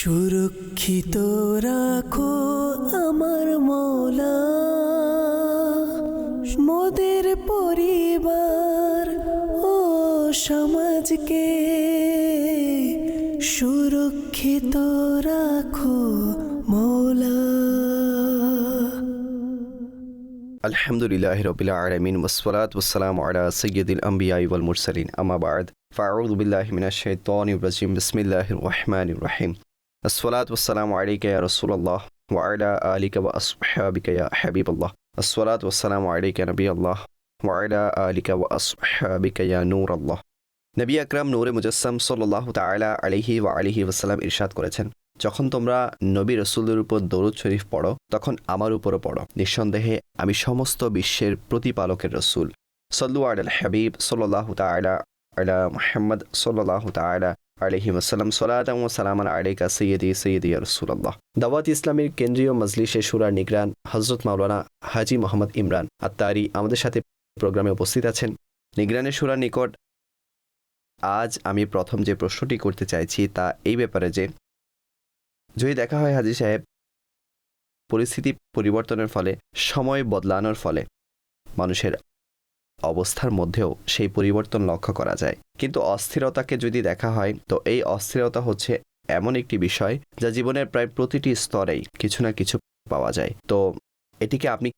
সুরক্ষিত রাখো আমার মৌলা, মোদের পরিবার ও সমাজকে সুরক্ষিত রাখো মৌলা। আলহামদুলিল্লাহি রাব্বিল আলামিন ওয়াসসালাতু ওয়াসসালামু আলা সাইয়্যিদিল আমবিয়া ওয়াল মুরসালিন আম্মা বা'দ ফাআউযু বিল্লাহি মিনাশ শাইতানির রাজিম বিসমিল্লাহির রহমানির রহিম। আসসালাতু ওয়াসসালামু আলাইকা ইয়া রাসূলুল্লাহ ওয়া আলা আলিকা ওয়া আসহাবিকা ইয়া হাবিবাল্লাহ। আসসালাতু ওয়াসসালামু আলাইকা নবিয়াল্লাহ ওয়া আলা আলিকা ওয়া আসহাবিকা ইয়া নূরাল্লাহ। নবী আকরাম নূরে মুজাসসাম সাল্লাল্লাহু তাআলা আলাইহি ওয়া আলিহি ওয়াসাল্লাম ইরশাদ করেছেন, যখন তোমরা নবী রাসূলের উপর দরুদ শরীফ পড়ো তখন আমার উপরও পড়ো। নিঃসন্দেহে আমি সমস্ত বিশ্বের প্রতিপালকের রাসূল। সাল্লু আলাল হাবিব সাল্লাল্লাহু তাআলা আলা মুহাম্মদ সাল্লাল্লাহু তাআলা আলাইহি ওয়াসাল্লাম। সালাতাম ওয়া সালামান আলাইকা সাইয়্যিদি সাইয়্যিদি ইয়া রাসূলুল্লাহ। দাওয়াত ইসলামের কেন্দ্রীয় মজলিসে শুরার নিগরান হযরত মাওলানা হাজী মোহাম্মদ ইমরান আত্তারি আমাদের সাথে প্রোগ্রামে উপস্থিত আছেন। নিগরানের শুরার নিকট আজ আমি প্রথম যে প্রশ্নটি করতে চাইছি তা এই ব্যাপারে যে, যদি দেখা হয় হাজী সাহেব, পরিস্থিতি পরিবর্তনের ফলে, সময় বদলানোর ফলে মানুষের অবস্থার মধ্যেও সেই পরিবর্তন লক্ষ্য করা যায়, কিন্তু অস্থিরতাকে যদি দেখা হয় তো এই অস্থিরতা হচ্ছে এমন একটি বিষয় যা জীবনের প্রায় প্রতিটি স্তরেই কিছু না কিছু পাওয়া যায়। তো এটিকে আপনি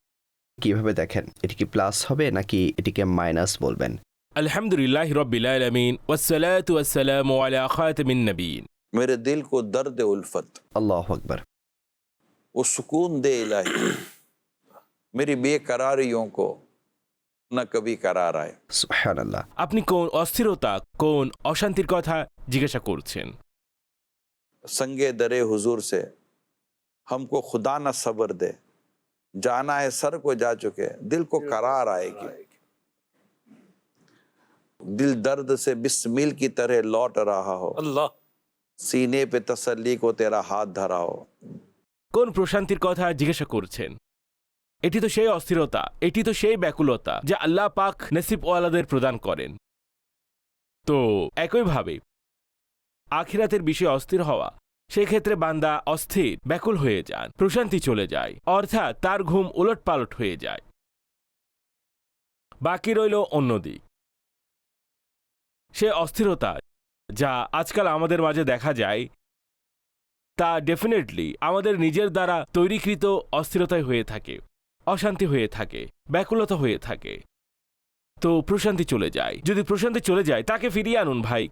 কিভাবে দেখেন? এটি কি প্লাস হবে নাকি এটিকে মাইনাস বলবেন? अल्हम्दुलिल्लाहि रब्बिल आलमीन वस्सलातु वस्सलामु अला खातिमिन नबीन। मेरे दिल को दर्द उल्फत, अल्लाहु अकबर। वो सुकून दे इलाही, मेरी बेकरारियों को न कभी करार आए। সুবহানাল্লাহ। আপনি কোন অস্থিরতা, কোন অশান্তির কথা জিজ্ঞাসা করছেন? संगे दरे हुजूर से हमको खुदा न सब्र दे, जाना है सर को जा चुके, दिल को करार आएगी। दिल दर्द से बिस्मिल की तरह लौट रहा हो, अल्लाह सीने पे तसल्ली को तेरा हाथ धरा हो। কোন প্রশান্তির কথা জিজ্ঞাসা করছেন? এটি তো সেই অস্থিরতা, এটি তো সেই ব্যাকুলতা যা আল্লাহ পাক নসিবওয়ালাদের প্রদান করেন। তো একইভাবে আখিরাতের বিষয়ে অস্থির হওয়া, সেই ক্ষেত্রে বান্দা অস্থির, ব্যাকুল হয়ে যান, প্রশান্তি চলে যায়, অর্থাৎ তার ঘুম উলটপালট হয়ে যায়। বাকি রইল অন্যদিক, সে অস্থিরতা যা আজকাল আমাদের মাঝে দেখা যায় তা ডেফিনেটলি আমাদের নিজের দ্বারা তৈরিকৃত অস্থিরতায় হয়ে থাকে, অশান্তি হয়ে থাকে, ব্যাকুলতা হয়ে থাকে। তো প্রশান্তি চলে যায়। যদি প্রশান্তি চলে যায় তাকে ফিরিয়ে আনুন ভাই।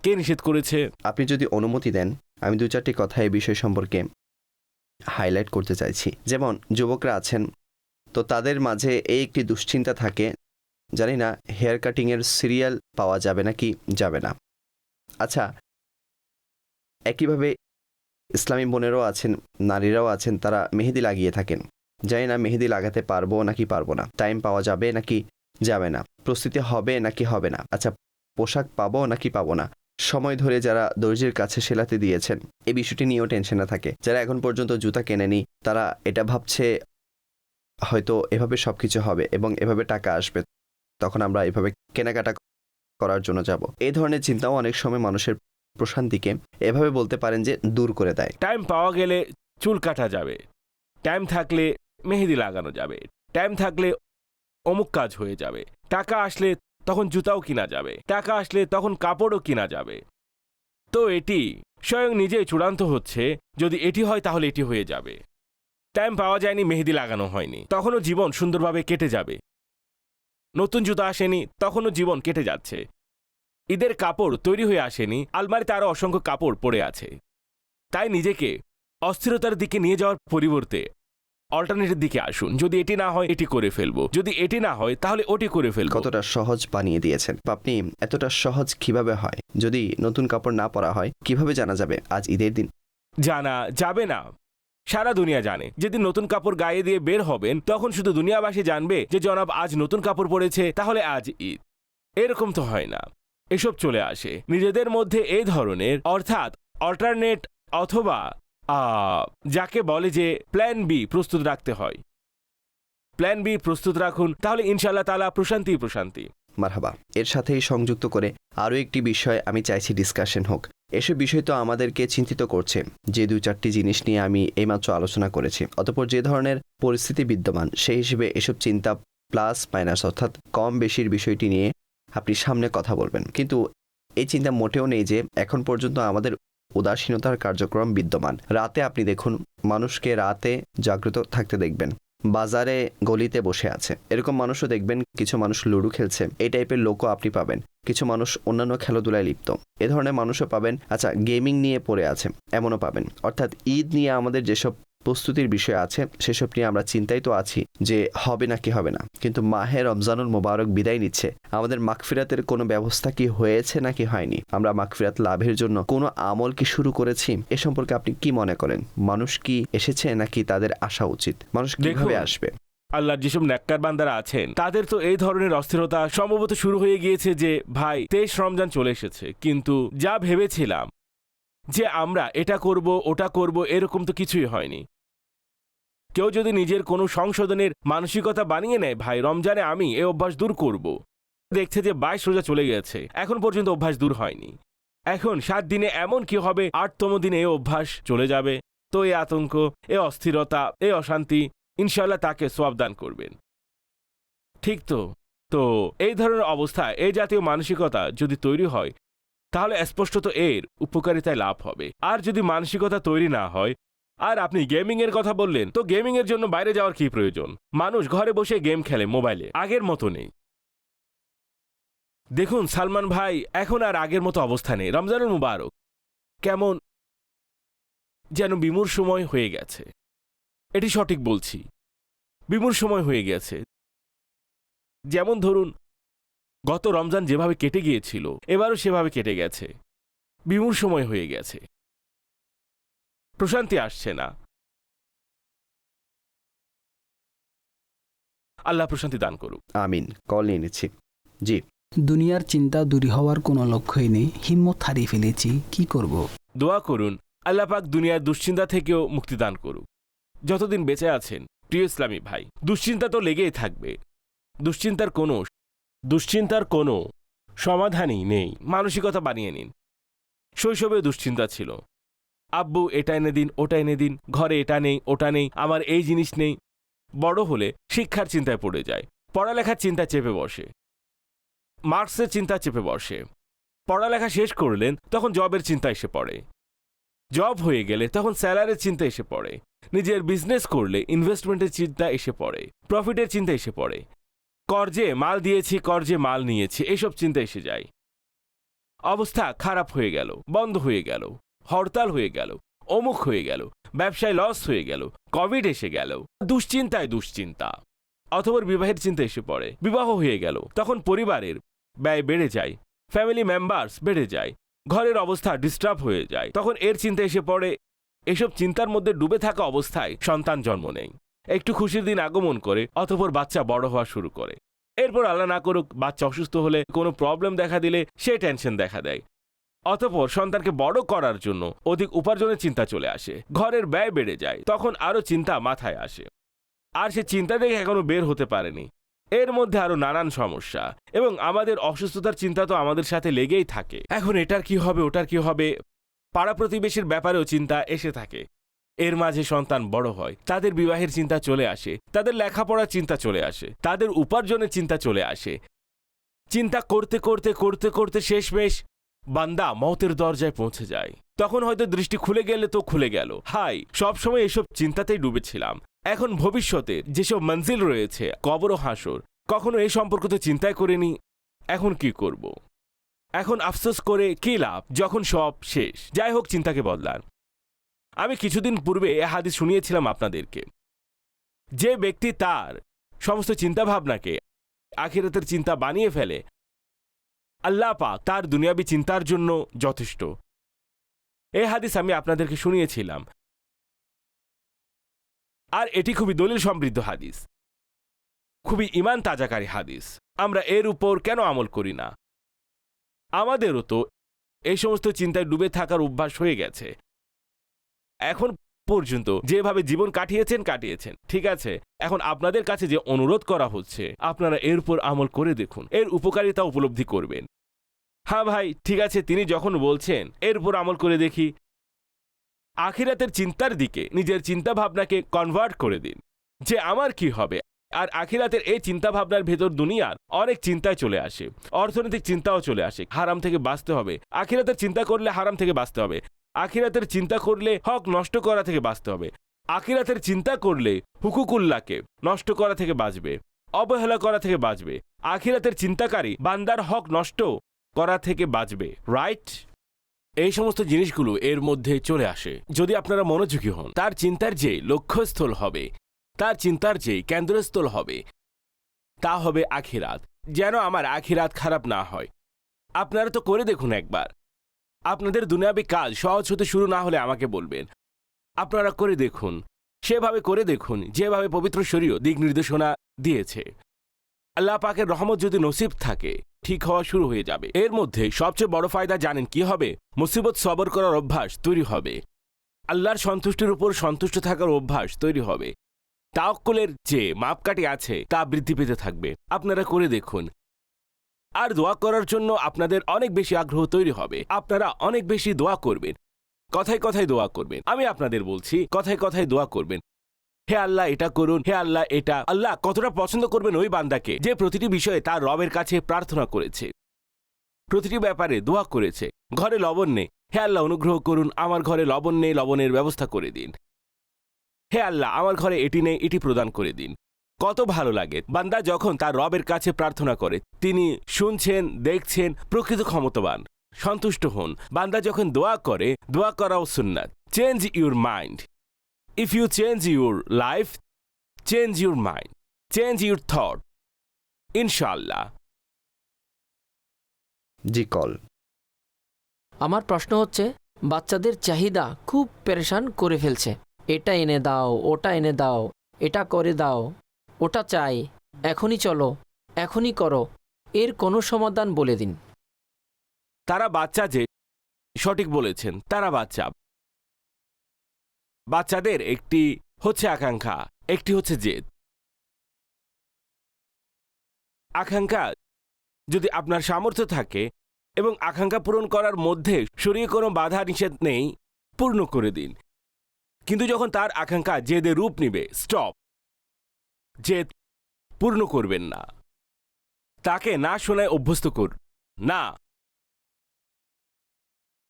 কে নিষেধ করেছে? আপনি যদি অনুমতি দেন আমি দু চারটি কথা এই বিষয় সম্পর্কে হাইলাইট করতে চাইছি। যেমন যুবকরা আছেন, তো তাদের মাঝে এই একটি দুশ্চিন্তা থাকে, জানি না হেয়ার কাটিংয়ের সিরিয়াল পাওয়া যাবে নাকি যাবে না। আচ্ছা, একইভাবে ইসলামী বোনেরাও আছেন, নারীরাও আছেন, তারা মেহেদি লাগিয়ে থাকেন, জানি না মেহেদি লাগাতে পারবো নাকি পারবো না, টাইম পাওয়া যাবে নাকি যাবে না, প্রস্তুতি হবে নাকি হবে না, আচ্ছা পোশাক পাবো নাকি পাবো না, সময় ধরে যারা দর্জির কাছে সেলাতে দিয়েছেন এই বিষয়টি নিয়েও টেনশনে থাকে। যারা এখন পর্যন্ত জুতা কেনেনি তারা এটা ভাবছে হয়তো এভাবে সব কিছু হবে এবং এভাবে টাকা আসবে, তখন আমরা এভাবে কেনাকাটা করার জন্য যাব। এই ধরনের চিন্তাও অনেক সময় মানুষের প্রশান্তিকে এভাবে বলতে পারেন যে দূর করে দেয়। টাইম পাওয়া গেলে চুল কাটা যাবে, টাইম থাকলে মেহেদি লাগানো যাবে, টাইম থাকলে অমুক কাজ হয়ে যাবে, টাকা আসলে তখন জুতাও কিনা যাবে, টাকা আসলে তখন কাপড়ও কিনা যাবে। তো এটি স্বয়ং নিজেই চূড়ান্ত হচ্ছে, যদি এটি হয় তাহলে এটি হয়ে যাবে। টাইম পাওয়া যায়নি, মেহেদি লাগানো হয়নি, তখনও জীবন সুন্দরভাবে কেটে যাবে। নতুন জুতা আসেনি, তখনও জীবন কেটে যাচ্ছে। ঈদের কাপড় তৈরি হয়ে আসেনি, আলমারিতে আরও অসংখ্য কাপড় পড়ে আছে। তাই নিজেকে অস্থিরতার দিকে নিয়ে যাওয়ার পরিবর্তে অল্টারনেটিভ দিকে আসুন। যদি এটি না হয় এটি করে ফেলবো, যদি এটি না হয় তাহলে ওটি করে ফেলবো। কতটা সহজ বানিয়ে দিয়েছেন আপনি। এতটা সহজ কিভাবে হয়? যদি নতুন কাপড় না পরা হয় কিভাবে জানা যাবে আজ ঈদের দিন? জানা যাবে না, সারা দুনিয়া জানে। যেদিন নতুন কাপড় গায়ে দিয়ে বের হবেন তখন শুধু দুনিয়াবাসী জানবে যে জনাব আজ নতুন কাপড় পরেছে, তাহলে আজ ঈদ। এরকম তো হয় না। এসব চলে আসে নিজেদের মধ্যে এই ধরনের, অর্থাৎ অল্টারনেট অথবা যাকে বলে যে প্ল্যান বি প্রস্তুত রাখতে হয়। প্ল্যান বি প্রস্তুত রাখুন, তাহলে ইনশাআল্লাহ তাআলা প্রশান্তি প্রশান্তি। মারহাবা। এর সাথেই সংযুক্ত করে আরও একটি বিষয় আমি চাইছি ডিসকাশন হোক, এসব বিষয় তো আমাদেরকে চিন্তিত করছে। যে 2-4টি জিনিস নিয়ে আমি এইমাত্র আলোচনা করেছি, অতঃপর যে ধরনের পরিস্থিতি বিদ্যমান সেই হিসেবে এসব চিন্তা প্লাস মাইনাস অর্থাৎ কম বেশির বিষয়টি নিয়ে আপনি সামনে কথা বলবেন। কিন্তু এই চিন্তা মোটেও নেই যে এখন পর্যন্ত আমাদের উদাসীনতার কার্যক্রম বিদ্যমান। রাতে আপনি দেখুন, মানুষকে রাতে জাগ্রত থাকতে দেখবেন, বাজারে গলিতে বসে আছে, এরকম মানুষও দেখবেন। কিছু মানুষ লুডো খেলছে, এই টাইপের লোকও আপনি পাবেন। কিছু মানুষ অন্যান্য খেলাধুলায় লিপ্ত, এ ধরনের মানুষও পাবেন। আচ্ছা, গেমিং নিয়ে পড়ে আছে, এমনও পাবেন। অর্থাৎ ঈদ নিয়ে আমাদের যেসব প্রস্তুতির বিষয় আছে সেসব নিয়ে আমরা চিন্তায় তো আছি যে হবে নাকি হবে না, কিন্তু মাহে রমজানুল মোবারক বিদায় নিচ্ছে, আমাদের মাগফিরাতের কোনো ব্যবস্থা কি হয়েছে নাকি হয়নি? আমরা মাগফিরাত লাভের জন্য কোনো আমল কি শুরু করেছি? এ সম্পর্কে আপনি কি মনে করেন? মানুষ কি এসেছে নাকি তাদের আসা উচিত? মানুষ কিভাবে আসবে? আল্লাহর যেসব নেককার বান্দারা আছেন তাদের তো এই ধরনের অস্থিরতা সম্ভবত শুরু হয়ে গিয়েছে যে ভাই 23 রমজান চলে এসেছে, কিন্তু যা ভেবেছিলাম যে আমরা এটা করব ওটা করব এরকম তো কিছুই হয়নি। কেউ যদি নিজের কোনো সংশোধনের মানসিকতা বানিয়ে নেয় ভাই রমজানে আমি এই অভ্যাস দূর করব, দেখছে যে 22 রোজা চলে গেছে, এখন পর্যন্ত অভ্যাস দূর হয়নি। এখন 7 দিনে এমন কি হবে 8তম দিনে এই অভ্যাস চলে যাবে। তো এই আতঙ্ক, এই অস্থিরতা, এই অশান্তি ইনশাআল্লাহ তাকে সওয়াব দান করবেন। ঠিক তো? তো এই ধরনের অবস্থায় এই জাতীয় মানসিকতা যদি তৈরি হয় তাহলে স্পষ্টত এর উপকারিতায় লাভ হবে। আর যদি মানসিকতা তৈরি না হয়, আর আপনি গেমিং এর কথা বললেন, তো গেমিং এর জন্য বাইরে যাওয়ার কি প্রয়োজন? মানুষ ঘরে বসে গেম খেলে মোবাইলে, আগের মতো নেই। দেখুন সালমান ভাই, এখন আর আগের মতো অবস্থা নেই। রমজানুল মুবারক কেমন যেন বিমূর সময় হয়ে গেছে। এটি সঠিক বলছি, বিমূর সময় হয়ে গেছে। যেমন ধরুন গত রমজান যেভাবে কেটে গিয়েছিল এবারও সেভাবে কেটে গেছে, বিমূর সময় হয়ে গেছে, প্রশান্তি আসছে না। আল্লাহ প্রশান্তি দান করুক। আমিন। কল নিয়ে নিচ্ছি। জি। দুনিয়ার চিন্তা দূর হওয়ার কোনো লক্ষ্যই নেই, হিম্মত হারিয়ে ফেলেছি, কি করব? দোয়া করুন আল্লাহ পাক দুনিয়ার দুশ্চিন্তা থেকেও মুক্তি দান করুক। যতদিন বেঁচে আছেন প্রিয় ইসলামী ভাই, দুশ্চিন্তা তো লেগেই থাকবে। দুশ্চিন্তার কোনো সমাধানই নেই। মানসিকতা বানিয়ে নিন। শৈশবে দুশ্চিন্তা ছিল, আব্বু এটা এনে দিন, ওটা এনে দিন, ঘরে এটা নেই, ওটা নেই, আমার এই জিনিস নেই। বড় হলে শিক্ষার চিন্তায় পড়ে যায়, পড়ালেখার চিন্তা চেপে বসে, মার্কসের চিন্তা চেপে বসে। পড়ালেখা শেষ করলেন তখন জবের চিন্তা এসে পড়ে, জব হয়ে গেলে তখন স্যালারির চিন্তা এসে পড়ে, নিজের বিজনেস করলে ইনভেস্টমেন্টের চিন্তা এসে পড়ে, প্রফিটের চিন্তা এসে পড়ে, কর্জে মাল দিয়েছি, কর্জে মাল নিয়েছি, এসব চিন্তা এসে যায়। অবস্থা খারাপ হয়ে গেল, বন্ধ হয়ে গেল, হরতাল হয়ে গেল, অমুক হয়ে গেল, ব্যবসায় লস হয়ে গেল, কোভিড এসে গেল, দুশ্চিন্তায় দুশ্চিন্তা। অথবা বিবাহের চিন্তা এসে পড়ে, বিবাহ হয়ে গেল, তখন পরিবারের ব্যয় বেড়ে যায়, ফ্যামিলি মেম্বার্স বেড়ে যায়, ঘরের অবস্থা ডিস্টার্ব হয়ে যায়, তখন এর চিন্তা এসে পড়ে। এসব চিন্তার মধ্যে ডুবে থাকা অবস্থায় সন্তান জন্ম নেয়, একটু খুশির দিন আগমন করে, অতঃপর বাচ্চা বড় হওয়া শুরু করে। এরপর আল্লাহ না করুক বাচ্চা অসুস্থ হলে, কোনো প্রবলেম দেখা দিলে সে টেনশন দেখা দেয়। অতঃপর সন্তানকে বড় করার জন্য অধিক উপার্জনের চিন্তা চলে আসে, ঘরের ব্যয় বেড়ে যায়, তখন আরও চিন্তা মাথায় আসে। আর সে চিন্তা থেকে এখনো বের হতে পারেনি, এর মধ্যে আরো নানান সমস্যা, এবং আমাদের অসুস্থতার চিন্তা তো আমাদের সাথে লেগেই থাকে। এখন এটার কি হবে, ওটার কি হবে, পাড়া প্রতিবেশীর ব্যাপারেও চিন্তা এসে থাকে। এর মাঝে সন্তান বড় হয়, তাদের বিবাহের চিন্তা চলে আসে, তাদের লেখাপড়ার চিন্তা চলে আসে, তাদের উপার্জনের চিন্তা চলে আসে। চিন্তা করতে করতে করতে করতে শেষমেশ বান্দা মওতের দরজায় পৌঁছে যায়। তখন হয়তো দৃষ্টি খুলে গেলে তো খুলে গেল, হাই সবসময় এসব চিন্তাতেই ডুবেছিলাম। এখন ভবিষ্যতে যেসব মঞ্জিল রয়েছে, কবর ও হাসর, কখনো এই সম্পর্ক তো চিন্তাই করিনি, এখন কি করব? এখন আফসোস করে কি লাভ যখন সব শেষ? যাই হোক, চিন্তাকে বদলান। আমি কিছুদিন পূর্বে এ হাদিস শুনিয়েছিলাম আপনাদেরকে। যে ব্যক্তি তার সমস্ত চিন্তাভাবনাকে আখিরাতের চিন্তা বানিয়ে ফেলে, আল্লাহ পাক তার দুনিয়াবী চিন্তার জন্য যথেষ্ট। এই হাদিস আমি আপনাদেরকে শুনিয়েছিলাম, আর এটি খুবই দলিল সমৃদ্ধ হাদিস, খুবই ঈমান তাজাকারী হাদিস। আমরা এর উপর কেন আমল করি না? আমাদেরও তো এই সমস্ত চিন্তায় ডুবে থাকার অভ্যাস হয়ে গেছে। এখন পর্যন্ত যেভাবে জীবন কাটিয়েছেন ঠিক আছে, এখন আপনাদের কাছে যে অনুরোধ করা হচ্ছে, আপনারা এর উপর আমল করে দেখুন, এর উপকারিতা উপলব্ধি করবেন। হ্যাঁ ভাই, ঠিক আছে, তিনি যখন বলছেন এর উপর আমল করে দেখি। আখিরাতের চিন্তার দিকে নিজের চিন্তা ভাবনাকে কনভার্ট করে দিন যে আমার কি হবে। আর আখিরাতের এই চিন্তা ভাবনার ভেতর দুনিয়ার অনেক চিন্তায় চলে আসে, অর্থনৈতিক চিন্তাও চলে আসে। হারাম থেকে বাঁচতে হবে, আখিরাতের চিন্তা করলে হারাম থেকে বাঁচতে হবে। আখিরাতের চিন্তা করলে হক নষ্ট করা থেকে বাঁচতে হবে। আখিরাতের চিন্তা করলে হুকুকুল্লাহকে নষ্ট করা থেকে বাঁচবে, অবহেলা করা থেকে বাঁচবে। আখিরাতের চিন্তাকারী বান্দার হক নষ্ট করা থেকে বাঁচবে, রাইট? এই সমস্ত জিনিসগুলো এর মধ্যে চলে আসে যদি আপনারা মনোযোগী হন। তার চিন্তার যে লক্ষ্যস্থল হবে, তার চিন্তার যে কেন্দ্রস্থল হবে, তা হবে আখিরাত। যেন আমার আখিরাত খারাপ না হয়। আপনারা তো করে দেখুন একবার। আপনাদের দুনিয়াবী কাজ সহজ হতে শুরু না হলে আমাকে বলবেন। আপনারা করে দেখুন, সেভাবে করে দেখুন যেভাবে পবিত্র শরীয়ত দিক নির্দেশনা দিয়েছে। আল্লাহ পাকের রহমত যদি নসিব থাকে, ঠিক হওয়া শুরু হয়ে যাবে। এর মধ্যে সবচেয়ে বড় ফায়দা জানেন কি হবে? মুসিবত সবর করার অভ্যাস তৈরি হবে। আল্লাহর সন্তুষ্টির উপর সন্তুষ্ট থাকার অভ্যাস তৈরি হবে। তাওয়াক্কুলের যে মাপকাঠি আছে তা বৃদ্ধি পেতে থাকবে। আপনারা করে দেখুন। আর দোয়া করার জন্য আপনাদের অনেক বেশি আগ্রহ তৈরি হবে। আপনারা অনেক বেশি দোয়া করবেন, কথায় কথায় দোয়া করবেন। আমি আপনাদের বলছি, কথায় কথায় দোয়া করবেন। হে আল্লাহ এটা করুন, হে আল্লাহ এটা। আল্লাহ কতটা পছন্দ করবেন ওই বান্দাকে যে প্রতিটি বিষয়ে তার রবের কাছে প্রার্থনা করেছে, প্রতিটি ব্যাপারে দোয়া করেছে। ঘরে লবণ নেই, হে আল্লাহ অনুগ্রহ করুন, আমার ঘরে লবণ নেই, লবণের ব্যবস্থা করে দিন। হে আল্লাহ আমার ঘরে এটি নেই, এটি প্রদান করে দিন। কত ভালো লাগে বান্দা যখন তার রবের কাছে প্রার্থনা করে। তিনি শুনছেন, দেখছেন, প্রকৃত ক্ষমতাবান। সন্তুষ্ট হন। বান্দা যখন দোয়া করে, দোয়া করাও সুন্নাত। Change your mind. If you change your life, change your mind, change your thought. ইনশাআল্লাহ। জি কল। আমার প্রশ্ন হচ্ছে, বাচ্চাদের চাহিদা খুব পেরেশান করে ফেলছে। এটা এনে দাও, ওটা এনে দাও, এটা করে দাও, ওটা চাই, এখনই চলো, এখনই করো। এর কোনো সমাধান বলে দিন। তারা বাচ্চা, যে সঠিক বলেছেন, তারা বাচ্চা। বাচ্চাদের একটি হচ্ছে আকাঙ্ক্ষা, একটি হচ্ছে জেদ। আকাঙ্ক্ষা যদি আপনার সামর্থ্য থাকে এবং আকাঙ্ক্ষা পূরণ করার মধ্যে শরীরে কোনো বাধা নিষেধ নেই, পূর্ণ করে দিন। কিন্তু যখন তার আকাঙ্ক্ষা জেদে রূপ নিবে, স্টপ। জেদ পূর্ণ করবেন না। তাকে না শোনায় অভ্যস্ত কর না,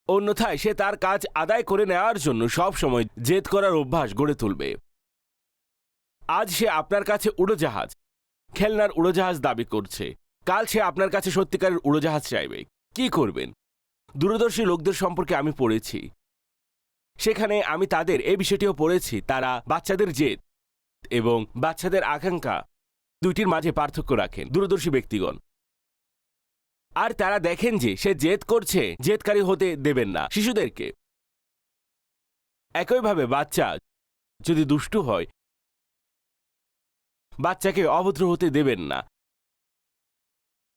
অন্যথায় সে তার কাজ আদায় করে নেওয়ার জন্য সব সময় জেদ করার অভ্যাস গড়ে তুলবে। আজ সে আপনার কাছে উড়োজাহাজ, খেলনার উড়োজাহাজ দাবি করছে, কাল সে আপনার কাছে সত্যিকারের উড়োজাহাজ চাইবে। কি করবেন? দূরদর্শী লোকদের সম্পর্কে আমি পড়েছি, সেখানে আমি তাদের এই বিষয়টিও পড়েছি। তারা বাচ্চাদের জেদ এবং বাচ্চাদের আকাঙ্ক্ষা দুইটির মাঝে পার্থক্য রাখেন, দূরদর্শী ব্যক্তিগণ। আর তারা দেখেন যে সে জেদ করছে, জেদকারী হতে দেবেন না শিশুদেরকে। একইভাবে বাচ্চা যদি দুষ্টু হয়, বাচ্চাকে অভদ্র হতে দেবেন না।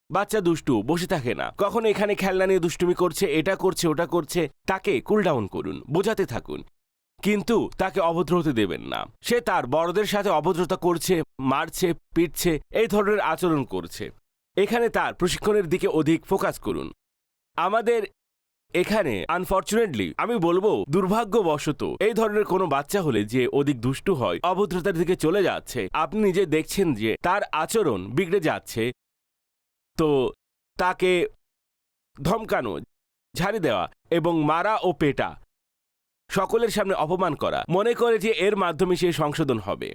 বাচ্চা দুষ্টু বসে থাকে না, কখন এখানে খেলনা নিয়ে দুষ্টুমি করছে, এটা করছে, ওটা করছে। তাকে কুল ডাউন করুন, বোঝাতে থাকুন, কিন্তু তাকে অভদ্র হতে দেবেন না। সে তার বড়দের সাথে অভদ্রতা করছে, মারছে, পিটছে, এই ধরনের আচরণ করছে। এখানে তার প্রশিক্ষণের দিকে অধিক ফোকাস করুন। আমাদের এখানে আনফরচুনেটলি আমি বলবো দুর্ভাগ্যবশত এই ধরনের কোনো বাচ্চা হলে যে অধিক দুষ্টু হয়, অভদ্রতার দিকে চলে যাচ্ছে, আপনি নিজে দেখছেন যে তার আচরণ বিগড়ে যাচ্ছে, তো তাকে ধমকানো, ঝাড়ি দেওয়া এবং মারা ও পেটা, সকলের সামনে অপমান করা, মনে করে যে এর মাধ্যমে সে সংশোধন হবে।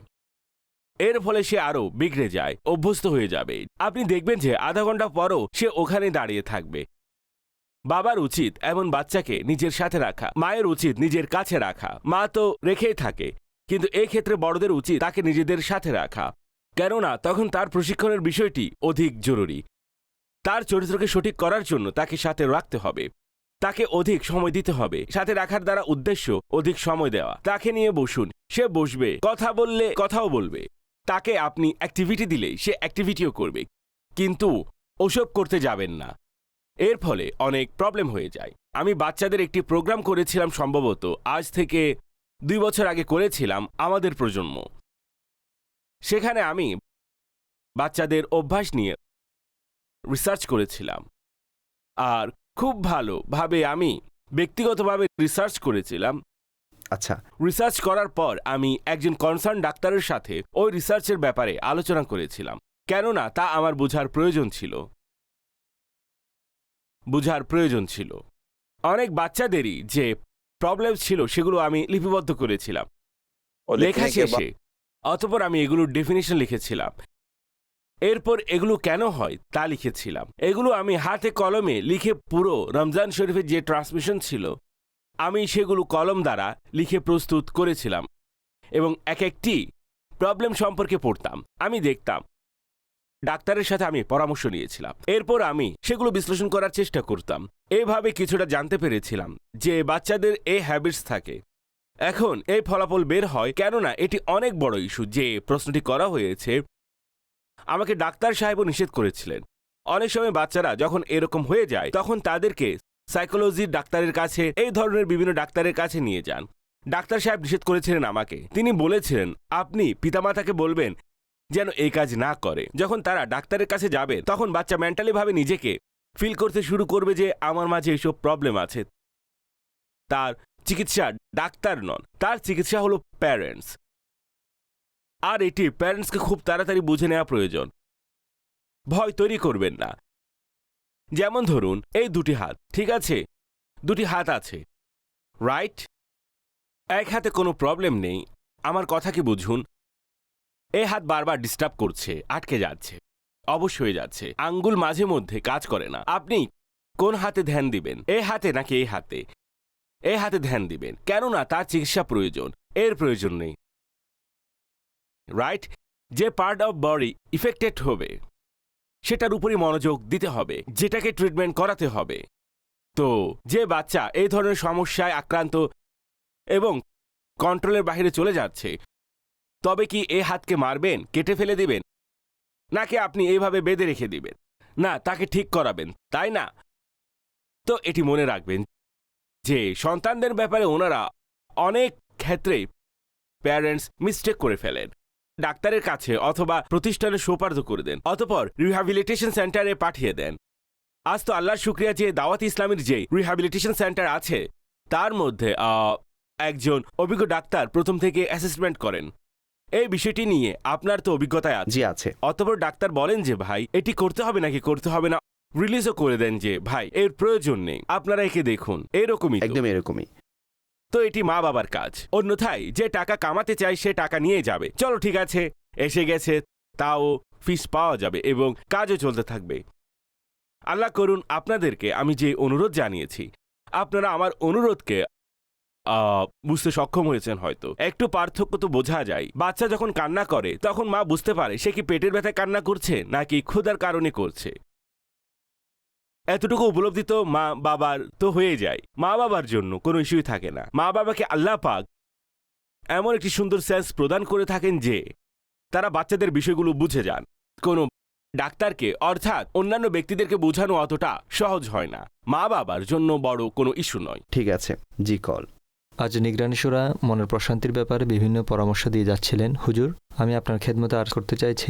এর ফলে সে আরও বিগড়ে যায়, অভ্যস্ত হয়ে যাবে। আপনি দেখবেন যে আধা ঘন্টা পরও সে ওখানে দাঁড়িয়ে থাকবে। বাবার উচিত এমন বাচ্চাকে নিজের সাথে রাখা, মায়ের উচিত নিজের কাছে রাখা। মা তো রেখেই থাকে, কিন্তু এই ক্ষেত্রে বড়দের উচিত তাকে নিজেদের সাথে রাখা, কেননা তখন তার প্রশিক্ষণের বিষয়টি অধিক জরুরি। তার চরিত্রকে সঠিক করার জন্য তাকে সাথে রাখতে হবে, তাকে অধিক সময় দিতে হবে। সাথে রাখার দ্বারা উদ্দেশ্য অধিক সময় দেওয়া। তাকে নিয়ে বসুন, সে বসবে, কথা বললে কথাও বলবে। তাকে আপনি অ্যাক্টিভিটি দিলেই সে অ্যাক্টিভিটিও করবে, কিন্তু ওসব করতে যাবেন না। এর ফলে অনেক প্রবলেম হয়ে যায়। আমি বাচ্চাদের একটি প্রোগ্রাম করেছিলাম, সম্ভবত আজ থেকে 2 বছর আগে করেছিলাম, আমাদের প্রজন্ম। সেখানে আমি বাচ্চাদের অভ্যাস নিয়ে রিসার্চ করেছিলাম। আর খুব ভালোভাবে আমি ব্যক্তিগতভাবে রিসার্চ করেছিলাম। আচ্ছা, রিসার্চ করার পর আমি একজন কনসার্ন ডাক্তারের সাথে ওই রিসার্চের ব্যাপারে আলোচনা করেছিলাম, কেননা তা আমার বোঝার প্রয়োজন ছিল। অনেক বাচ্চাদেরই যে প্রবলেম ছিল সেগুলো আমি লিপিবদ্ধ করেছিলাম और লেখা लिखने के बाद শেষে। অতঃপর আমি এগুলোর ডেফিনেশন লিখেছিলাম, এরপর এগুলো কেন হয় তা লিখেছিলাম। এগুলো আমি হাতে কলমে লিখে পুরো রমজান শরীফের যে ট্রান্সমিশন ছিল আমি সেগুলো কলম দ্বারা লিখে প্রস্তুত করেছিলাম এবং এক একটি প্রবলেম সম্পর্কে পড়তাম। আমি দেখতাম, ডাক্তারের সাথে আমি পরামর্শ নিয়েছিলাম, এরপর আমি সেগুলো বিশ্লেষণ করার চেষ্টা করতাম। এইভাবে কিছুটা জানতে পেরেছিলাম যে বাচ্চাদের এই হ্যাবিটস থাকে। এখন এই ফলাফল বের হয়, কেননা এটি অনেক বড় ইস্যু। যে প্রশ্নটি করা হয়েছে, আমাকে ডাক্তার সাহেবও নিষেধ করেছিলেন। অনেক সময় বাচ্চারা যখন এরকম হয়ে যায় তখন তাদেরকে সাইকোলজির ডাক্তারের কাছে, এই ধরনের বিভিন্ন ডাক্তারের কাছে নিয়ে যান। ডাক্তার সাহেব নিষেধ করেছিলেন আমাকে। তিনি বলেছিলেন আপনি পিতামাতাকে বলবেন যেন এই কাজ না করে। যখন তারা ডাক্তারের কাছে যাবে তখন বাচ্চা মেন্টালিভাবে নিজেকে ফিল করতে শুরু করবে যে আমার মাঝে এইসব প্রবলেম আছে। তার চিকিৎসা ডাক্তার নন, তার চিকিৎসা হলো প্যারেন্টস। আর এটি প্যারেন্টসকে খুব তাড়াতাড়ি বুঝে নেওয়া প্রয়োজন। ভয় তৈরি করবেন না। যেমন ধরুন এই দুটি হাত, ঠিক আছে, দুটি হাত আছে, রাইট? এক হাতে কোনো প্রবলেম নেই, আমার কথা কি বুঝুন। এই হাত বারবার ডিস্টার্ব করছে, আটকে যাচ্ছে, অবশ হয়ে যাচ্ছে, আঙ্গুল মাঝে মধ্যে কাজ করে না। আপনি কোন হাতে ধ্যান দিবেন, এই হাতে নাকি এই হাতে? এই হাতে ধ্যান দিবেন, কেননা তার চিকিৎসা প্রয়োজন, এর প্রয়োজন নেই, রাইট? যে পার্ট অফ বডি ইফেক্টেড হবে সেটার উপরই মনোযোগ দিতে হবে, যেটাকে ট্রিটমেন্ট করাতে হবে। তো যে বাচ্চা এই ধরনের সমস্যায় আক্রান্ত এবং কন্ট্রোলের বাইরে চলে যাচ্ছে, তবে কি এই হাতকে মারবেন, কেটে ফেলে দিবেন, নাকি আপনি এইভাবে বেঁধে রেখে দিবেন? না, তাকে ঠিক করাবেন, তাই না? তো এটি মনে রাখবেন যে সন্তানদের ব্যাপারে ওনারা অনেক ক্ষেত্রেই প্যারেন্টস মিস্টেক করে ফেলেন। ডাক্তারের কাছে অথবা প্রতিষ্ঠানে সোপার্দ করে দেন, অতঃপর রিহ্যাবিলিটেশন সেন্টারে পাঠিয়ে দেন। আজ তো আল্লাহর শুকরিয়া যে দাওয়াত ইসলামের যে রিহ্যাবিলিটেশন সেন্টার আছে তার মধ্যে একজন অভিজ্ঞ ডাক্তার প্রথম থেকে অ্যাসেসমেন্ট করেন। এই বিষয়টি নিয়ে আপনার তো অভিজ্ঞতায় আছে। জি আছে। অতঃপর ডাক্তার বলেন যে ভাই এটি করতে হবে নাকি করতে হবে না, রিলিজও করে দেন যে ভাই এর প্রয়োজন নেই, আপনারা একে দেখুন। এরকমই একদম এরকমই। তো এটি মা বাবার কাজ। অন্যথায় যে টাকা কামাতে চায় সে টাকা নিয়ে যাবে, চলো ঠিক আছে এসে গেছে, তাও ফিস পাওয়া যাবে এবং কাজও চলতে থাকবে। আল্লাহ করুন আপনাদেরকে আমি যে অনুরোধ জানিয়েছি আপনারা আমার অনুরোধকে বুঝতে সক্ষম হয়েছেন। হয়তো একটু পার্থক্য তো বোঝা যায়। বাচ্চা যখন কান্না করে তখন মা বুঝতে পারে সে কি পেটের ব্যথায় কান্না করছে নাকি ক্ষুধার কারণে করছে। এতটুকু উপলব্ধি তো মা বাবার তো হয়ে যায়। মা বাবার জন্য কোনো ইস্যুই থাকে না। মা বাবাকে আল্লাহ পাক এমন একটি সুন্দর সেন্স প্রদান করে থাকেন যে তারা বাচ্চাদের বিষয়গুলো বুঝে যান। কোনো ডাক্তারকে অর্থাৎ অন্যান্য ব্যক্তিদেরকে বোঝানো অতটা সহজ হয় না। মা বাবার জন্য বড় কোনো ইস্যু নয়। ঠিক আছে, জি কল। আজ নিগরানি শুরা মনের প্রশান্তির ব্যাপারে বিভিন্ন পরামর্শ দিয়ে যাচ্ছিলেন। হুজুর, আমি আপনার খেদমতে আর্জ করতে চাইছি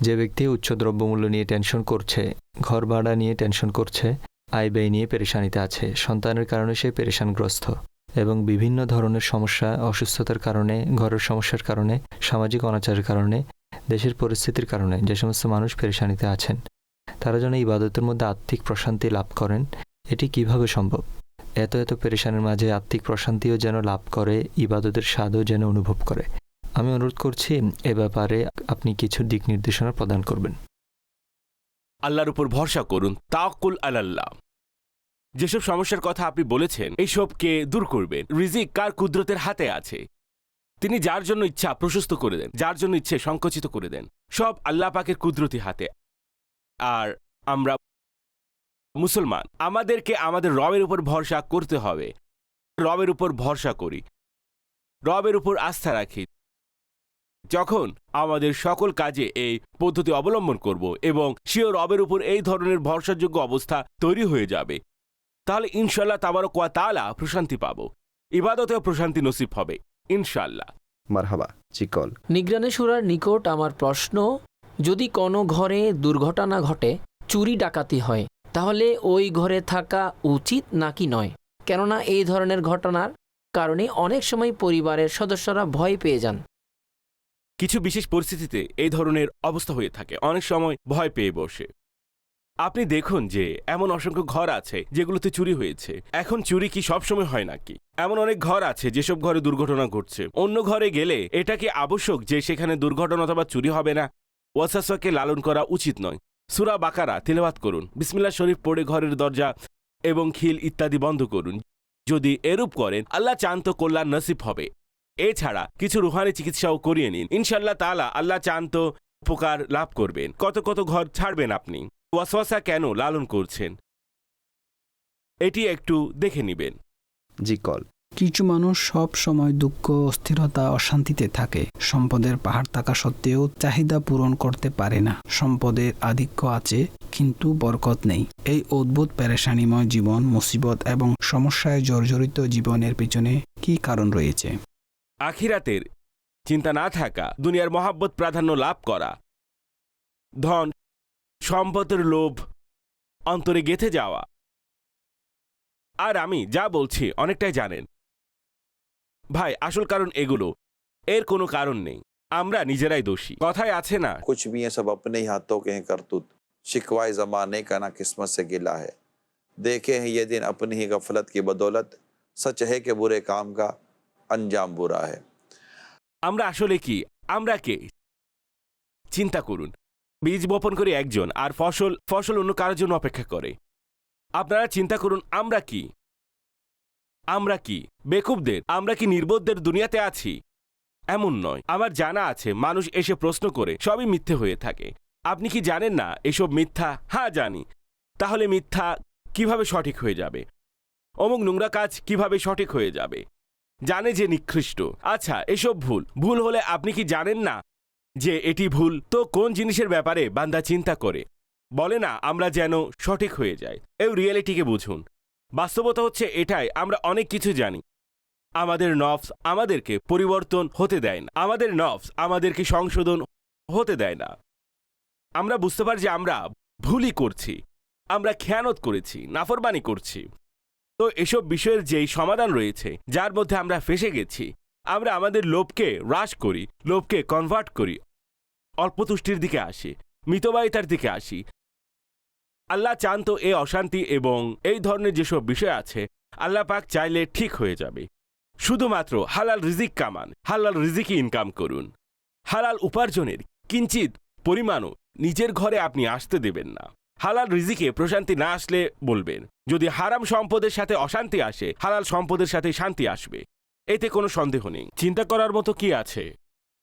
যে ব্যক্তি উচ্চ দ্রব্যমূল্য নিয়ে টেনশন করছে, ঘর ভাড়া নিয়ে টেনশন করছে, আয় ব্যয় নিয়ে পেরেশানিতে আছে, সন্তানের কারণে সে পেরেশানগ্রস্ত এবং বিভিন্ন ধরনের সমস্যা, অসুস্থতার কারণে, ঘরের সমস্যার কারণে, সামাজিক অনাচারের কারণে, দেশের পরিস্থিতির কারণে যে সমস্ত মানুষ পেরেশানিতে আছেন, তারা যেন ইবাদতের মধ্যে আত্মিক প্রশান্তি লাভ করেন, এটি কিভাবে সম্ভব? এত পেরেশানের মাঝে আত্মিক প্রশান্তিও যেন লাভ করে, ইবাদতের স্বাদও যেন অনুভব করে। আমি অনুরোধ করছি এ ব্যাপারে আপনি কিছু দিক নির্দেশনা প্রদান করবেন। আল্লাহর উপর ভরসা করুন, তাওয়াক্কুল আলাল্লাহ। যেসব সমস্যার কথা আপনি বলেছেন এইসবকে দূর করবেন। রিজিক কার কুদরতের হাতে আছে। তিনি যার জন্য ইচ্ছা প্রশস্ত করে দেন, যার জন্য ইচ্ছে সংকুচিত করে দেন। সব আল্লাহ পাকের কুদরতি হাতে। আর আমরা মুসলমান, আমাদেরকে আমাদের রবের উপর ভরসা করতে হবে। রবের উপর ভরসা করি, রবের উপর আস্থা রাখি। যখন আমাদের সকল কাজে এই পদ্ধতি অবলম্বন করব এবং সেও রবের উপর এই ধরনের ভরসাযোগ্য অবস্থা তৈরি হয়ে যাবে, তাহলে ইনশাল্লাহ তাবারক ওয়া তাআলা প্রশান্তি পাবো, ইবাদতেও প্রশান্তি নসিব হবে ইনশাল্লাহ। মারহাবা, জি কল। নিগরানি শুরার নিকট আমার প্রশ্ন, যদি কোনো ঘরে দুর্ঘটনা ঘটে, চুরি ডাকাতি হয়, তাহলে ওই ঘরে থাকা উচিত নাকি নয়? কেননা এই ধরনের ঘটনার কারণে অনেক সময় পরিবারের সদস্যরা ভয় পেয়ে যান। কিছু বিশেষ পরিস্থিতিতে এই ধরনের অবস্থা হয়ে থাকে, অনেক সময় ভয় পেয়ে বসে। আপনি দেখুন যে এমন অসংখ্য ঘর আছে যেগুলোতে চুরি হয়েছে। এখন চুরি কি সবসময় হয় নাকি? এমন অনেক ঘর আছে যেসব ঘরে দুর্ঘটনা ঘটছে। অন্য ঘরে গেলে এটা কি আবশ্যক যে সেখানে দুর্ঘটনা অথবা চুরি হবে না? ওয়াসওয়াসাকে লালন করা উচিত নয়। সূরা বাকারা তিলাওয়াত করুন, বিসমিল্লাহ শরীফ পড়ে ঘরের দরজা এবং খিল ইত্যাদি বন্ধ করুন। যদি এরূপ করেন আল্লাহ চান তো কল্যাণ নসিব হবে। এছাড়া কিছু রুহানি চিকিৎসাও করিয়ে নিন, ইনশাআল্লাহ তাআলা আল্লাহ চান তো উপকার লাভ করবেন। কত কত ঘর ছাড়বেন আপনি। ওয়াসওয়াসা কেন লালন করছেন এটি একটু দেখে নেবেন। জি কল। কিছু মানুষ সব সময় দুঃখ, অস্থিরতা, অশান্তিতে থাকে। সম্পদের পাহাড় থাকা সত্ত্বেও চাহিদা পূরণ করতে পারে না। সম্পদের আধিক্য আছে কিন্তু বরকত নেই। এই অদ্ভুত পেরেশানিময় জীবন, মুসিবত এবং সমস্যায় জর্জরিত জীবনের পিছনে কি কারণ রয়েছে? আখিরাতের চিন্তা না থাকা, দুনিয়ার মহাব্বত প্রাধান্য লাভ করা, ধন সম্পদের লোভ অন্তরে গেঁথে যাওয়া। আর আমি যা বলছি অনেকটাই জানেন ভাই, আসল কারণ এগুলো, এর কোনো কারণ নেই। আমরা নিজেরাই দোষী। কথায় আছে না, कुछ भी ये सब अपने ही हाथों के हैं करतूत, शिकवाए ज़माने का ना किस्मत से गिला है, देखे हैं ये दिन अपनी ही गफलत की बदौलत, सच है कि बुरे काम का अंजाम बुरा है। আমরা আসলে কি, আমরা কে? চিন্তা করুন, বীজ বপন করে একজন আর ফসল অন্য কারোর জন্য অপেক্ষা করে। আপনারা চিন্তা করুন, আমরা কি? আমরা কি বেকুবদের, আমরা কি নির্বোধদের দুনিয়াতে আছি? এমন নয়। আমার জানা আছে মানুষ এসে প্রশ্ন করে সবই মিথ্যে হয়ে থাকে। আপনি কি জানেন না এসব মিথ্যা? হ্যাঁ জানি। তাহলে মিথ্যা কিভাবে সঠিক হয়ে যাবে? অমুক নোংরা কাজ কিভাবে সঠিক হয়ে যাবে? জানে যে নিকৃষ্ট। আচ্ছা, এসব ভুল হলে আপনি কি জানেন না যে এটি ভুল? তো কোন জিনিসের ব্যাপারে বান্দা চিন্তা করে বলে না আমরা যেন সঠিক হয়ে যায়। এই রিয়েলিটিকে বুঝুন। বাস্তবতা হচ্ছে এটাই, আমরা অনেক কিছু জানি। আমাদের নফস আমাদেরকে পরিবর্তন হতে দেয় না, আমাদের নফস আমাদেরকে সংশোধন হতে দেয় না। আমরা বুঝতে পারি যে আমরা ভুলই করছি, আমরা খেয়ানত করেছি, নাফরমানি করছি। তো এসব বিষয়ের যেই সমাধান রয়েছে, যার মধ্যে আমরা ফেসে গেছি, আমরা আমাদের লোভকে হ্রাস করি, লোভকে কনভার্ট করি, অল্পতুষ্টির দিকে আসি, মিতব্যয়িতার দিকে আসি। আল্লাহ চান তো এই অশান্তি এবং এই ধরনের যেসব বিষয় আছে আল্লাহ পাক চাইলে ঠিক হয়ে যাবে। শুধুমাত্র হালাল রিজিক কামান, হালাল রিজিকই ইনকাম করুন। হালাল উপার্জনের কিঞ্চিত পরিমাণও নিজের ঘরে আপনি আসতে দেবেন না। হালাল রিজিকে প্রশান্তি না আসলে বলবেন। যদি হারাম সম্পদের সাথে অশান্তি আসে, হালাল সম্পদের সাথে শান্তি আসবে, এতে কোনো সন্দেহ নেই। চিন্তা করার মতো কি আছে?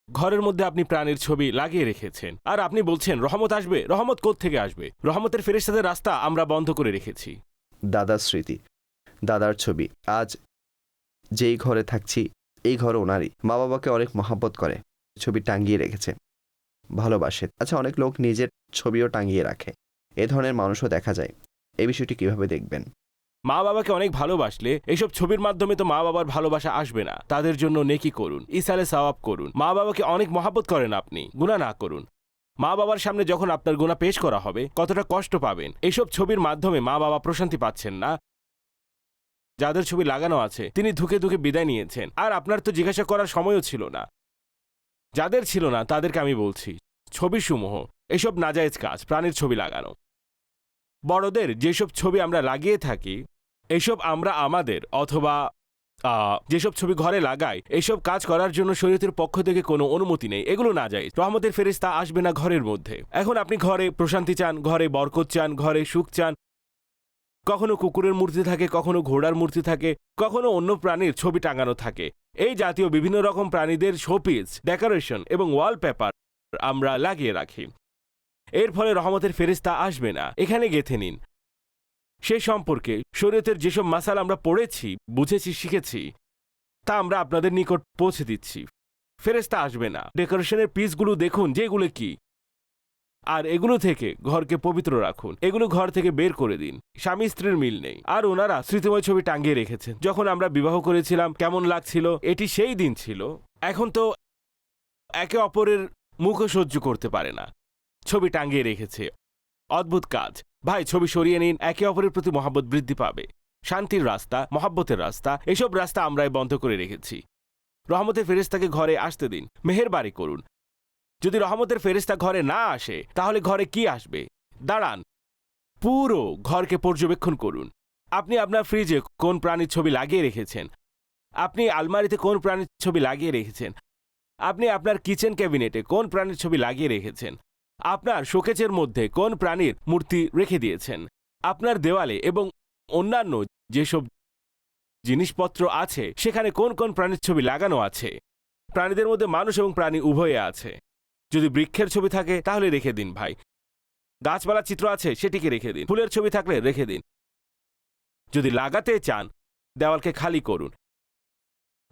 ঘরের মধ্যে আপনি প্রাণীর ছবি লাগিয়ে রেখেছেন আর আপনি বলছেন রহমত আসবে। রহমত কোত্থেকে আসবে? রহমতের ফেরেশতাদের রাস্তা আমরা বন্ধ করে রেখেছি। দাদার স্মৃতি, দাদার ছবি। আজ যেই ঘরে থাকছি এই ঘরে ওনারই মা বাবাকে অনেক মহাব্বত করে, ছবি টাঙিয়ে রেখেছে, ভালোবাসে। আচ্ছা, অনেক লোক নিজের ছবিও টাঙিয়ে রাখে, এ ধরনের মানুষও দেখা যায়। এই বিষয়টি কিভাবে দেখবেন? মা বাবাকে অনেক ভালোবাসলে এইসব ছবির মাধ্যমে তো মা বাবার ভালোবাসা আসবে না। তাদের জন্য নেকি করুন, ইসালে সওয়াব করুন। মা বাবাকে অনেক মহাব্বত করেন আপনি, গুনাহ না করুন। মা বাবার সামনে যখন আপনার গুনাহ পেশ করা হবে কতটা কষ্ট পাবেন। এইসব ছবির মাধ্যমে মা বাবা প্রশান্তি পাচ্ছেন না। যাদের ছবি লাগানো আছে তিনি ধুকে ধুকে বিদায় নিয়েছেন, আর আপনার তো জিজ্ঞাসা করার সময়ও ছিল না। যাদের ছিল না তাদেরকে আমি বলছি, ছবিসমূহ এসব নাজায়েজ কাজ, প্রাণীর ছবি লাগানো। বড়দের যেসব ছবি আমরা লাগিয়ে থাকি, এসব আমরা আমাদের অথবা যেসব ছবি ঘরে লাগাই, এসব কাজ করার জন্য শরীয়তের পক্ষ থেকে কোনো অনুমতি নেই। এগুলো নাজায়েজ। রহমতের ফেরেশতা আসবে না ঘরের মধ্যে। এখন আপনি ঘরে প্রশান্তি চান, ঘরে বরকত চান, ঘরে সুখ চান। কখনো কুকুরের মূর্তি থাকে, কখনো ঘোড়ার মূর্তি থাকে, কখনো অন্য প্রাণীর ছবি টাঙানো থাকে। এই জাতীয় বিভিন্ন রকম প্রাণীদের শোপিস, ডেকোরেশন এবং ওয়ালপেপার আমরা লাগিয়ে রাখি। এর ফলে রহমতের ফেরেশতা আসবে না। এখানে গেঁথে নিন। সে সম্পর্কে শরীয়তের যেসব মাসালা আমরা পড়েছি, বুঝেছি, শিখেছি, তা আমরা আপনাদের নিকট পৌঁছে দিচ্ছি। ফেরেশতা আসবে না। ডেকোরেশনের পিসগুলো দেখুন যেগুলো কি, আর এগুলো থেকে ঘরকে পবিত্র রাখুন। এগুলো ঘর থেকে বের করে দিন। স্বামী স্ত্রীর মিল নেই, আর ওনারা স্মৃতিময় ছবি টাঙিয়ে রেখেছেন। যখন আমরা বিবাহ করেছিলাম কেমন লাগছিল, এটি সেই দিন ছিল। এখন তো একে অপরের মুখও সহ্য করতে পারে না, ছবি টাঙিয়ে রেখেছে। অদ্ভুত কাজ। ভাই ছবি সরিয়ে নিন, একে অপরের প্রতি মহাব্বত বৃদ্ধি পাবে। শান্তির রাস্তা, মহাব্বতের রাস্তা, এসব রাস্তা আমরাই বন্ধ করে রেখেছি। রহমতের ফেরেশতাকে ঘরে আসতে দিন, মেহেরবানি করুন। যদি রহমতের ফেরেশতা ঘরে না আসে তাহলে ঘরে কি আসবে? দাঁড়ান, পুরো ঘরকে পর্যবেক্ষণ করুন। আপনি আপনার ফ্রিজে কোন প্রাণীর ছবি লাগিয়ে রেখেছেন? আপনি আলমারিতে কোন প্রাণীর ছবি লাগিয়ে রেখেছেন? আপনি আপনার কিচেন ক্যাবিনেটে কোন প্রাণীর ছবি লাগিয়ে রেখেছেন? আপনার শোকেজের মধ্যে কোন প্রাণীর মূর্তি রেখে দিয়েছেন? আপনার দেওয়ালে এবং অন্যান্য যেসব জিনিসপত্র আছে সেখানে কোন কোন প্রাণীর ছবি লাগানো আছে? প্রাণীদের মধ্যে মানুষ এবং প্রাণী উভয়ে আছে। যদি বৃক্ষের ছবি থাকে তাহলে রেখে দিন ভাই। গাছপালার চিত্র আছে সেটিকে রেখে দিন। ফুলের ছবি থাকলে রেখে দিন। যদি লাগাতে চান দেওয়ালকে খালি করুন।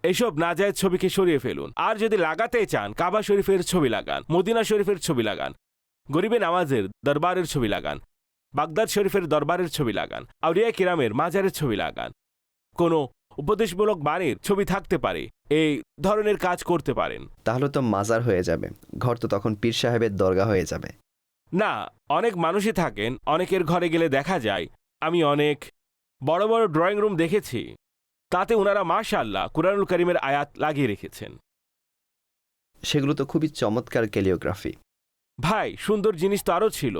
এইসব নাজায়েজ ছবিকে সরিয়ে ফেলুন। আর যদি লাগাতে চান কাবা শরীফের ছবি লাগান, মদিনা শরীফের ছবি লাগান, গরিবে নামাজের দরবারের ছবি লাগান, বাগদাদ শরীফের দরবারের ছবি লাগান, আউলিয়া কিরামের মাজারের ছবি লাগান। কোনো উপদেশমূলক বাণীর ছবি থাকতে পারে। এই ধরনের কাজ করতে পারেন। তাহলে তো মাজার হয়ে যাবে, ঘর তো তখন পীর সাহেবের দরগা হয়ে যাবে। না, অনেক মানুষই থাকেন, অনেকের ঘরে গেলে দেখা যায়, আমি অনেক বড় বড় ড্রয়িং রুম দেখেছি, তাতে ওনারা মাশাআল্লাহ কুরআনুল কারীমের আয়াত লাগিয়ে রেখেছেন। সেগুলো তো খুবই চমৎকার ক্যালিওগ্রাফি। ভাই সুন্দর জিনিস তো আরও ছিল।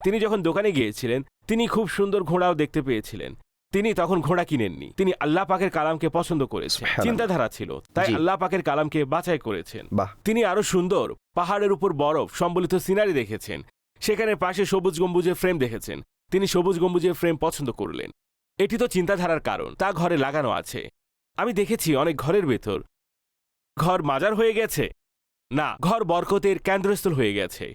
তিনি যখন দোকানে গিয়েছিলেন তিনি খুব সুন্দর ঘোড়াও দেখতে পেয়েছিলেন। তিনি তখন ঘোড়া কিনেননি, তিনি আল্লাহ পাকের কালামকে পছন্দ করেছেন। সুবহানাল্লাহ। চিন্তাধারা ছিল, তাই জি। আল্লাহ পাকের কালামকে বাছাই করেছেন। বাহ, তিনি আরো সুন্দর পাহাড়ের উপর বরফ সম্বলিত সিনারি দেখেছেন, সেখানে পাশে সবুজ গম্বুজের ফ্রেম দেখেছেন, তিনি সবুজ গম্বুজের ফ্রেম পছন্দ করলেন। এটি তো চিন্তাধারার কারণ, তা ঘরে লাগানো আছে। আমি দেখেছি অনেক ঘরের ভেতর ঘর মাজার হয়ে গেছে, না, ঘর বরকতের কেন্দ্রস্থল হয়ে গেছে।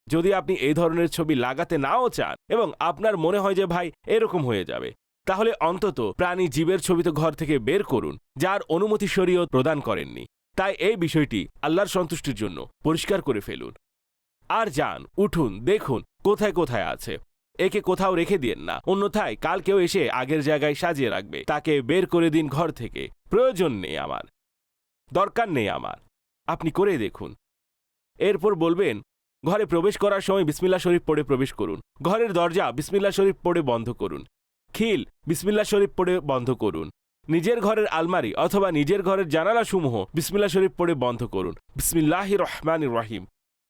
যদি আপনি এই ধরনের ছবি লাগাতে নাও চান এবং আপনার মনে হয় যে ভাই এরকম হয়ে যাবে, তাহলে অন্তত প্রাণী জীবের ছবি তো ঘর থেকে বের করুন, যার অনুমতি শরীয়ত প্রদান করেননি। তাই এই বিষয়টি আল্লাহর সন্তুষ্টির জন্য পরিষ্কার করে ফেলুন। আর যান, উঠুন, দেখুন কোথায় কোথায় আছে। একে কোথাও রেখে দিয়েন না, অন্যথায় কাল কেউ এসে আগের জায়গায় সাজিয়ে রাখবে। তাকে বের করে দিন ঘর থেকে। প্রয়োজন নেই আমার, দরকার নেই আমার, আপনি করে দেখুন। এরপর বলবেন ঘরে প্রবেশ করার সময় বিসমিল্লাহ শরীফ পড়ে প্রবেশ করুন। ঘরের দরজা বিসমিল্লাহ শরীফ পড়ে বন্ধ করুন। খিল বিসমিল্লাহ শরীফ পড়ে বন্ধ করুন। নিজের ঘরের আলমারি অথবা নিজের ঘরের জানালাসমূহ বিসমিল্লাহ শরীফ পড়ে বন্ধ করুন। বিসমিল্লাহির রহমানির রহিম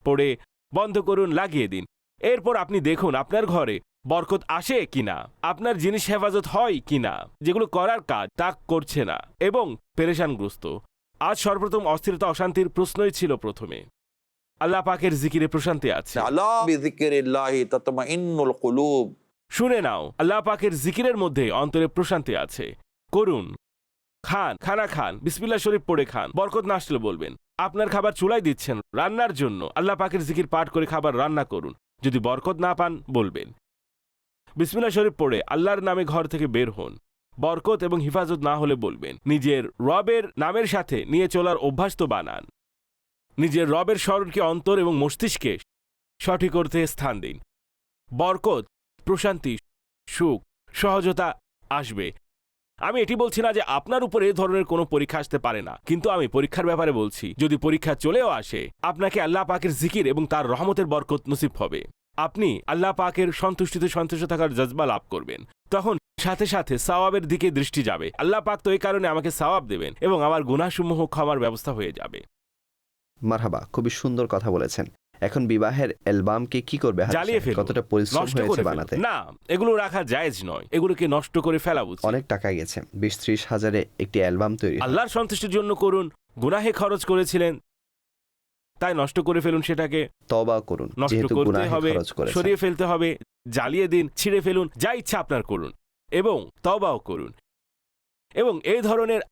পড়ে বন্ধ করুন, লাগিয়ে দিন। এরপর আপনি দেখুন আপনার ঘরে বরকত আসে কিনা, আপনার জিনিস হেফাজত হয় কিনা। যেগুলো করার কাজ তা করছে না এবং পেরেশানগ্রস্ত। আজ সর্বপ্রথম অস্থিরতা অশান্তির প্রশ্নই ছিল প্রথমে। আল্লাহ পাকের জিকিরে প্রশান্তি আছে। আলা বিযিকরিল্লাহি তাতমাইন্নুল কুলুব। শুনে নাও, আল্লাহ পাকের জিকিরের মধ্যে অন্তরে প্রশান্তি আছে। করুন, খান, খানা খান, বিসমিল্লাহ শরীফ পড়ে খান। বরকত না আসলে বলবেন। আপনার খাবার চুলায় দিচ্ছেন রান্নার জন্য, আল্লাহ পাকের জিকির পাঠ করে খাবার রান্না করুন। যদি বরকত না পান বলবেন। বিসমিল্লাহ শরীফ পড়ে আল্লাহর নামে ঘর থেকে বের হন। বরকত এবং হিফাজত না হলে বলবেন। নিজের রবের নামের সাথে নিয়ে চলার অভ্যাস তো বানান। নিজের রবের স্মরণকে অন্তর এবং মস্তিষ্কে সঠিক অর্থে স্থান দিন। বরকত, প্রশান্তি, সুখ, সহজতা আসবে। আমি এটি বলছি না যে আপনার উপরে এ ধরনের কোনো পরীক্ষা আসতে পারে না, কিন্তু আমি পরীক্ষার ব্যাপারে বলছি। যদি পরীক্ষা চলেও আসে, আপনাকে আল্লাহ পাকের জিকির এবং তার রহমতের বরকত নসিব হবে। আপনি আল্লাহ পাকের সন্তুষ্টিতে সন্তুষ্ট থাকার জজবা লাভ করবেন। তখন সাথে সাথে সওয়াবের দিকে দৃষ্টি যাবে। আল্লাহ পাক তো এই কারণে আমাকে সওয়াব দেবেন এবং আমার গুনাহসমূহ ক্ষমার ব্যবস্থা হয়ে যাবে। মারহাবা, খুবই সুন্দর কথা বলেছেন। এখন বিবাহের অ্যালবামকে কি করবে? জ্বালিয়ে ফেলুন, কতটা পরিশ্রম নষ্ট হয়েছে করে বানাতে। ফেলুন। না, এগুলো রাখা জায়েজ নয়, এগুলোকে নষ্ট করে ফেলা উচিত। অনেক টাকা গেছে, 20-30 হাজারে একটি অ্যালবাম তৈরি। আল্লাহর সন্তুষ্টির জন্য করুন। গুনাহে খরচ করেছিলেন তাই নষ্ট করে ফেলুন, সেটাকে তওবা করুন, নষ্ট যেহেতু করতে গুনাহে হবে, খরচ করেছেন। সরিয়ে ফেলতে হবে, জ্বালিয়ে দিন, ছিঁড়ে ফেলুন, যা ইচ্ছা আপনার করুন এবং তওবাও করুন। এবং এই ধরনের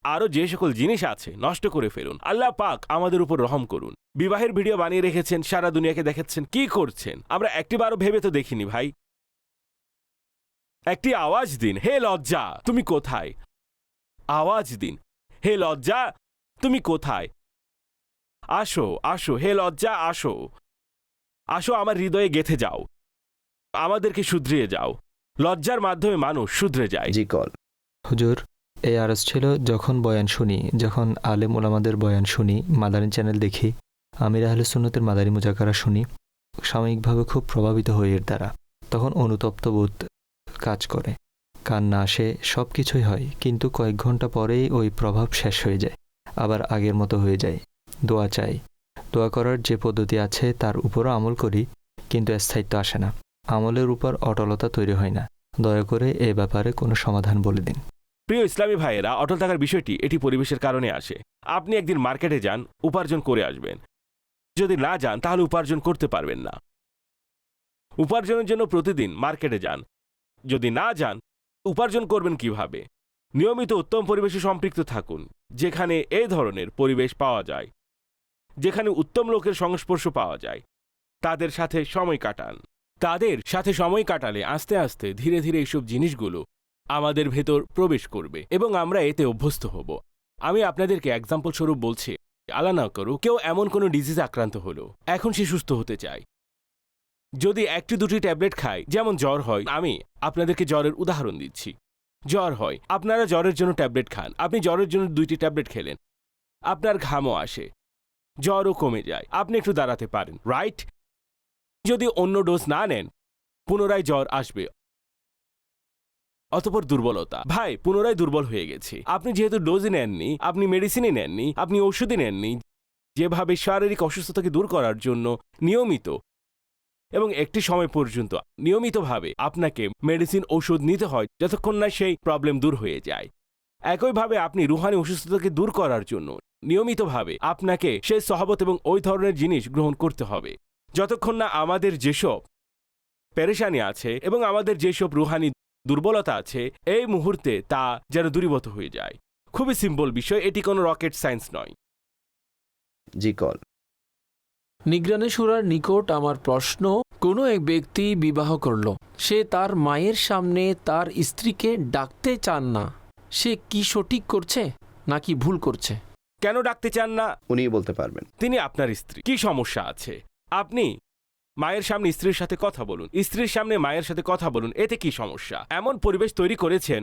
আরো যে সকল জিনিস আছে নষ্ট করে ফেলুন। আল্লাহ পাক আমাদের উপর রহম করুন। বিবাহের ভিডিও বানিয়ে রেখেছেন, সারা দুনিয়াকে দেখাচ্ছেন কি করছেন। আমরা একটিবারও ভেবে তো দেখিনি ভাই। একটি আওয়াজ দিন, হে লজ্জা তুমি কোথায়? আওয়াজ দিন, হে লজ্জা তুমি কোথায়? আসো আসো, হে লজ্জা আসো, আসো আমার হৃদয়ে গেঁথে যাও, আমাদেরকে শুধরিয়ে যাও। লজ্জার মাধ্যমে মানুষ শুধরে যায়। জি কল। হুজুর, এই আরজ ছিল যখন বয়ান শুনি, যখন আলেম ওলামাদের বয়ান শুনি, মাদানী চ্যানেল দেখি, আমির আহলে সুন্নতের মাদানী মুজাকারা শুনি, সাময়িকভাবে খুব প্রভাবিত হয়ে এর দ্বারা। তখন অনুতপ্ত বোধ কাজ করে, কান্না আসে, সব কিছুই হয়, কিন্তু কয়েক ঘন্টা পরেই ওই প্রভাব শেষ হয়ে যায়, আবার আগের মতো হয়ে যায়। দোয়া চাই, দোয়া করার যে পদ্ধতি আছে তার উপরও আমল করি, কিন্তু স্থায়িত্ব আসে না, আমলের উপর অটলতা তৈরি হয় না। দয়া করে এ ব্যাপারে কোনো সমাধান বলে দিন। প্রিয় ইসলামী ভাইয়েরা, অটল থাকার বিষয়টি এটি পরিবেশের কারণে আসে। আপনি একদিন মার্কেটে যান, উপার্জন করে আসবেন। যদি না যান তাহলে উপার্জন করতে পারবেন না। উপার্জনের জন্য প্রতিদিন মার্কেটে যান, যদি না যান উপার্জন করবেন কিভাবে? নিয়মিত উত্তম পরিবেশে সম্পৃক্ত থাকুন, যেখানে এই ধরনের পরিবেশ পাওয়া যায়, যেখানে উত্তম লোকের সংস্পর্শ পাওয়া যায়। তাদের সাথে সময় কাটান। তাদের সাথে সময় কাটালে আস্তে আস্তে ধীরে ধীরে এইসব জিনিসগুলো আমাদের ভেতর প্রবেশ করবে এবং আমরা এতে অভ্যস্ত হব। আমি আপনাদেরকে এক্সাম্পল স্বরূপ বলছি, আল্লাহ না করুক কেউ এমন কোনো ডিজিজ আক্রান্ত হলো, এখন সে সুস্থ হতে চায়। যদি একটি দুটি ট্যাবলেট খায়, যেমন জ্বর হয়, আমি আপনাদেরকে জ্বরের উদাহরণ দিচ্ছি। জ্বর হয়, আপনারা জ্বরের জন্য ট্যাবলেট খান, আপনি জ্বরের জন্য 2টি ট্যাবলেট খেলেন, আপনার ঘামও আসে, জ্বরও কমে যায়, আপনি একটু দাঁড়াতে পারেন, রাইট? যদি অন্য ডোজ না নেন পুনরায় জ্বর আসবে, অতঃপর দুর্বলতা। ভাই, পুনরায় দুর্বল হয়ে গেছি। আপনি যেহেতু ডোজই নেননি, আপনি মেডিসিনই নেননি, আপনি ওষুধই নেননি, যেভাবে শারীরিক অসুস্থতাকে দূর করার জন্য নিয়মিত এবং একটি সময় পর্যন্ত নিয়মিতভাবে আপনাকে মেডিসিন ওষুধ নিতে হয় যতক্ষণ না সেই প্রবলেম দূর হয়ে যায়। একইভাবে আপনি রুহানি অসুস্থতাকে দূর করার জন্য নিয়মিতভাবে আপনাকে সেই সহবত এবং ওই ধরনের জিনিস গ্রহণ করতে হবে যতক্ষণ না আমাদের যেসব পেরেশানি আছে এবং আমাদের যেসব রুহানি দুর্বলতা আছে এই মুহূর্তে তা যেন দূরীভূত হয়ে যায়। খুবই সিম্পল বিষয়, এটি কোনো রকেট সায়েন্স নয়। জি কল। নিগরানে সুরার নিকট আমার প্রশ্ন, কোনো এক ব্যক্তি বিবাহ করল, সে তার মায়ের সামনে তার স্ত্রীকে ডাকতে চান না, সে কি সঠিক করছে নাকি ভুল করছে? কেন ডাকতে চান না উনিই বলতে পারবেন। তিনি আপনার স্ত্রী, কি সমস্যা আছে? আপনি মায়ের সামনে স্ত্রীর সাথে কথা বলুন, স্ত্রীর সামনে মায়ের সাথে কথা বলুন, এতে কি সমস্যা? এমন পরিবেশ তৈরি করেছেন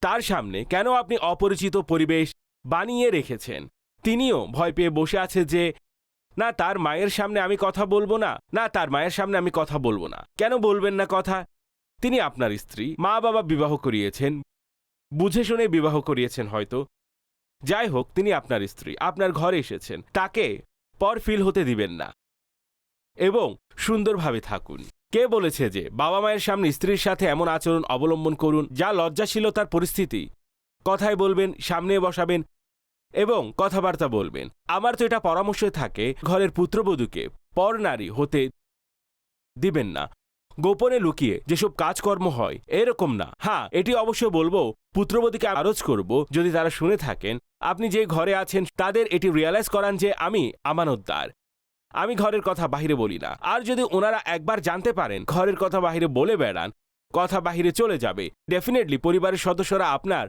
তার সামনে, কেন আপনি অপরিচিত পরিবেশ বানিয়ে রেখেছেন? তিনিও ভয় পেয়ে বসে আছে যে না তার মায়ের সামনে আমি কথা বলবো না, না তার মায়ের সামনে আমি কথা বলবো না। কেন বলবেন না কথা? তিনি আপনার স্ত্রী, মা বাবা বিবাহ করিয়েছেন, বুঝে শুনে বিবাহ করিয়েছেন হয়তো, যাই হোক তিনি আপনার স্ত্রী, আপনার ঘরে এসেছেন, তাকে পর ফিল হতে দিবেন না এবং সুন্দরভাবে থাকুন। কে বলেছে যে বাবা মায়ের সামনে স্ত্রীর সাথে এমন আচরণ অবলম্বন করুন যা লজ্জাশীলতার পরিস্থিতি? কথায় বলবেন, সামনে বসাবেন এবং কথাবার্তা বলবেন। আমার তো এটা পরামর্শ থাকে, ঘরের পুত্রবধূকে পরনারী হতে দিবেন না, গোপনে লুকিয়ে যেসব কাজকর্ম হয় এরকম না। হ্যাঁ, এটি অবশ্যই বলবো, পুত্রবধূকে আরজ করব যদি তারা শুনে থাকেন, আপনি যে ঘরে আছেন তাদের এটি রিয়ালাইজ করান যে আমি আমানতদার, আমি ঘরের কথা বাহিরে বলি না। আর যদি ওনারা একবার জানতে পারেন ঘরের কথা বাহিরে বলে বেড়ান, কথা বাহিরে চলে যাবে, ডেফিনেটলি পরিবারের সদস্যরা আপনার